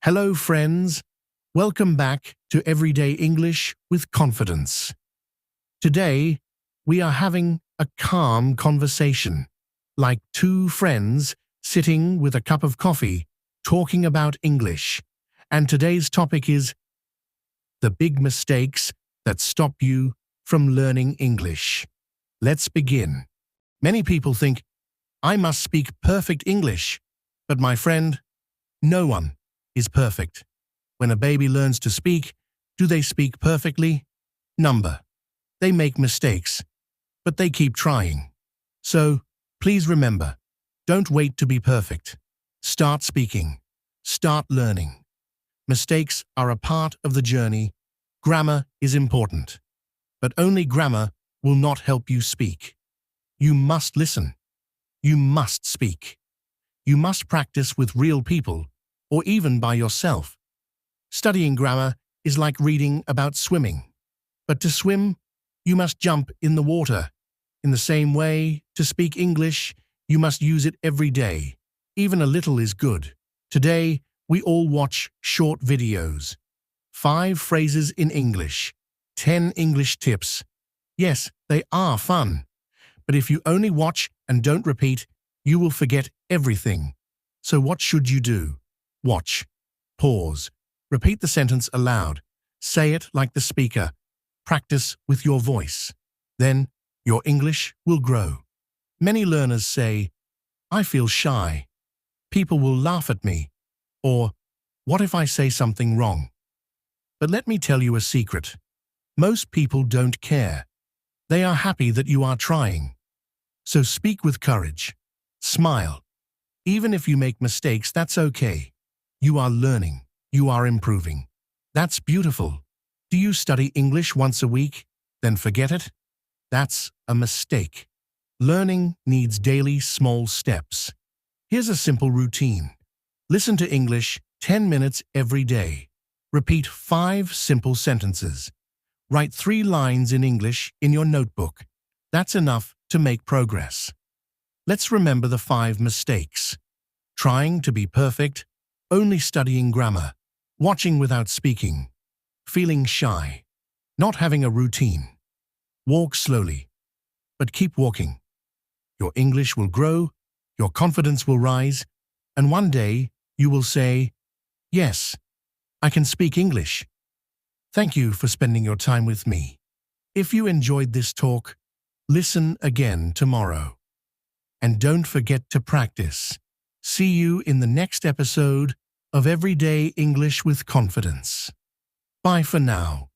Hello, friends. Welcome back to Everyday English with Confidence. Today, we are having a calm conversation, like two friends sitting with a cup of coffee, talking about English. And today's topic is the big mistakes that stop you from learning English. Let's begin. Many people think, I must speak perfect English. But my friend, no one is perfect. When a baby learns to speak, do they speak perfectly? Number. They make mistakes, but they keep trying. So, please remember, don't wait to be perfect. Start speaking. Start learning. Mistakes are a part of the journey. Grammar is important. But only grammar will not help you speak. You must listen. You must speak. You must practice with real people, or even by yourself. Studying grammar is like reading about swimming. But to swim, you must jump in the water. In the same way, to speak English, you must use it every day. Even a little is good. Today, we all watch short videos. 5 phrases in English. 10 English tips. Yes, they are fun. But if you only watch and don't repeat, you will forget everything. So what should you do? Watch. Pause. Repeat the sentence aloud. Say it like the speaker. Practice with your voice. Then, your English will grow. Many learners say, I feel shy. People will laugh at me. Or, what if I say something wrong? But let me tell you a secret. Most people don't care. They are happy that you are trying. So speak with courage. Smile. Even if you make mistakes, that's okay. You are learning. You are improving. That's beautiful. Do you study English once a week, then forget it? That's a mistake. Learning needs daily small steps. Here's a simple routine. Listen to English 10 minutes every day. Repeat 5 simple sentences. Write 3 lines in English in your notebook. That's enough to make progress. Let's remember the 5 mistakes. Trying to be perfect, only studying grammar, watching without speaking, feeling shy, not having a routine. Walk slowly, but keep walking. Your English will grow, your confidence will rise, and one day you will say, yes, I can speak English. Thank you for spending your time with me. If you enjoyed this talk, listen again tomorrow. And don't forget to practice. See you in the next episode of Everyday English with Confidence. Bye for now.